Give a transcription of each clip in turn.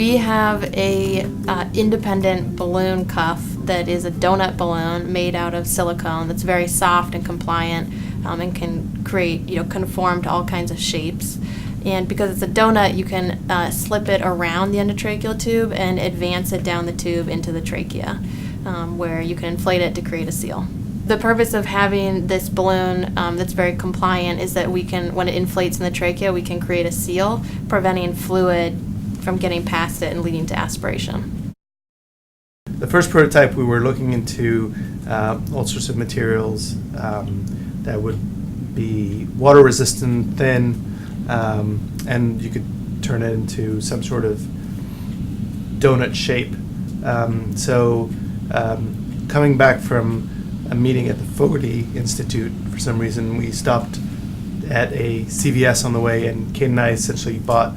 We have a independent balloon cuff that is a donut balloon made out of silicone that's very soft and compliant and can create, conform to all kinds of shapes. And because it's a donut, you can slip it around the endotracheal tube and advance it down the tube into the trachea, where you can inflate it to create a seal. The purpose of having this balloon that's very compliant is that we can, when it inflates in the trachea, we can create a seal, preventing fluid from getting past it and leading to aspiration. The first prototype, we were looking into all sorts of materials that would be water resistant, thin, and you could turn it into some sort of donut shape. Coming back from a meeting at the Fogarty Institute, for some reason we stopped at a CVS on the way, and Kate and I essentially bought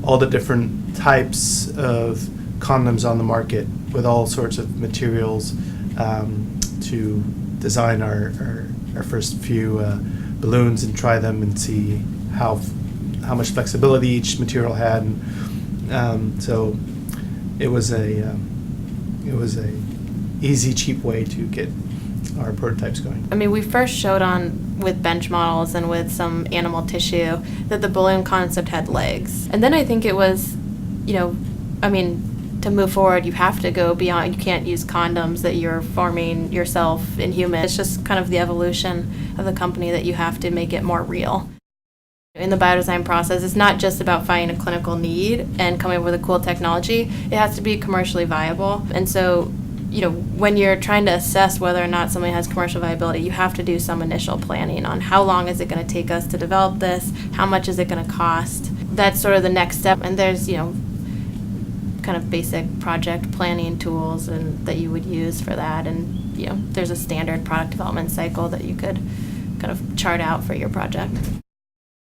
all the different types of condoms on the market with all sorts of materials to design our first few balloons and try them and see how much flexibility each material had. And so it was a easy, cheap way to get our prototypes going. I mean, we first showed on with bench models and with some animal tissue that the balloon concept had legs. And then I think it was, to move forward, you have to go beyond. You can't use condoms that you're forming yourself in humans. It's just kind of the evolution of the company that you have to make it more real. In the biodesign process, it's not just about finding a clinical need and coming up with a cool technology. It has to be commercially viable. And so, when you're trying to assess whether or not something has commercial viability, you have to do some initial planning on how long is it going to take us to develop this, how much is it going to cost. That's sort of the next step. And there's, kind of basic project planning tools and that you would use for that. And, there's a standard product development cycle that you could kind of chart out for your project.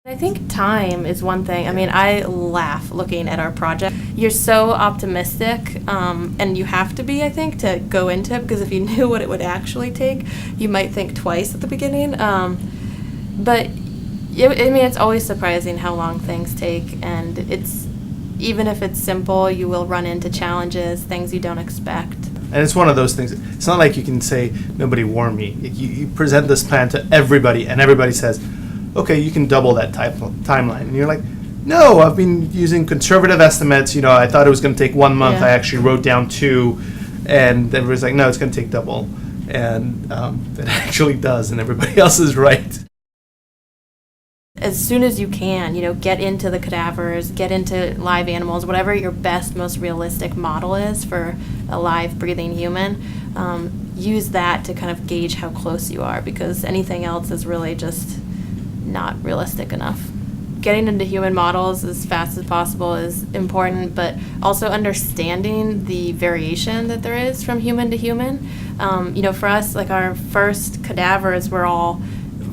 I think time is one thing. I mean, I laugh looking at our project. You're so optimistic, and you have to be, I think, to go into it, because if you knew what it would actually take, you might think twice at the beginning. But it's always surprising how long things take, and even if it's simple, you will run into challenges, things you don't expect. And it's one of those things. It's not like you can say, nobody warned me. You present this plan to everybody, and everybody says, okay, you can double that timeline. And you're like, no, I've been using conservative estimates. I thought it was going to take 1 month. Yeah. I actually wrote down 2. And everybody's like, no, it's going to take double. And it actually does, and everybody else is right. As soon as you can, get into the cadavers, get into live animals, whatever your best, most realistic model is for a live, breathing human, use that to kind of gauge how close you are, because anything else is really just not realistic enough. Getting into human models as fast as possible is important, but also understanding the variation that there is from human to human. For us, like our first cadavers were all,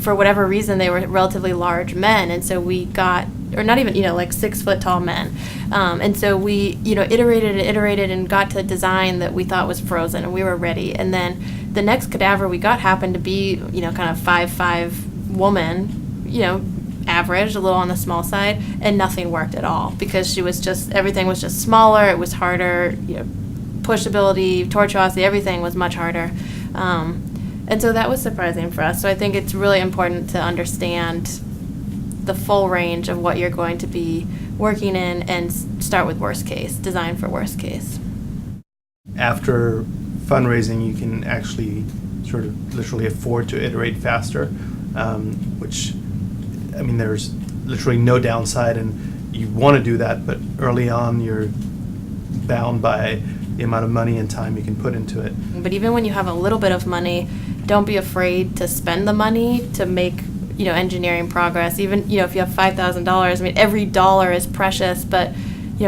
for whatever reason, they were relatively large men, and so we got, or not even, like 6 foot tall men. And so we, iterated and got to a design that we thought was frozen, and we were ready. And then the next cadaver we got happened to be, kind of 5'5" woman, average, a little on the small side, and nothing worked at all, because everything was just smaller, it was harder, pushability, tortuosity, everything was much harder. And so that was surprising for us. So I think it's really important to understand the full range of what you're going to be working in and start with worst case, design for worst case. After fundraising, you can actually sort of literally afford to iterate faster, which, there's literally no downside, and you want to do that, but early on you're bound by the amount of money and time you can put into it. But even when you have a little bit of money, don't be afraid to spend the money to make, engineering progress. Even, if you have $5,000, every dollar is precious, but,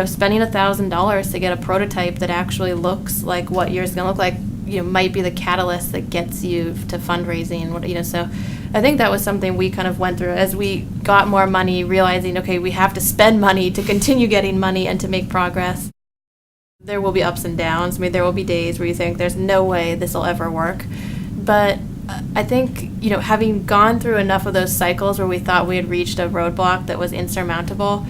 spending $1,000 to get a prototype that actually looks like what yours is going to look like, might be the catalyst that gets you to fundraising. So I think that was something we kind of went through as we got more money, realizing, okay, we have to spend money to continue getting money and to make progress. There will be ups and downs. There will be days where you think there's no way this will ever work. But I think, having gone through enough of those cycles where we thought we had reached a roadblock that was insurmountable,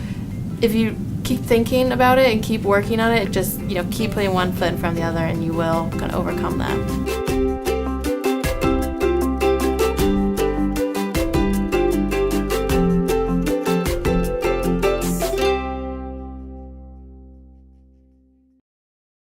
if you keep thinking about it and keep working on it. Just, keep putting one foot in front of the other, and you will kind of overcome that.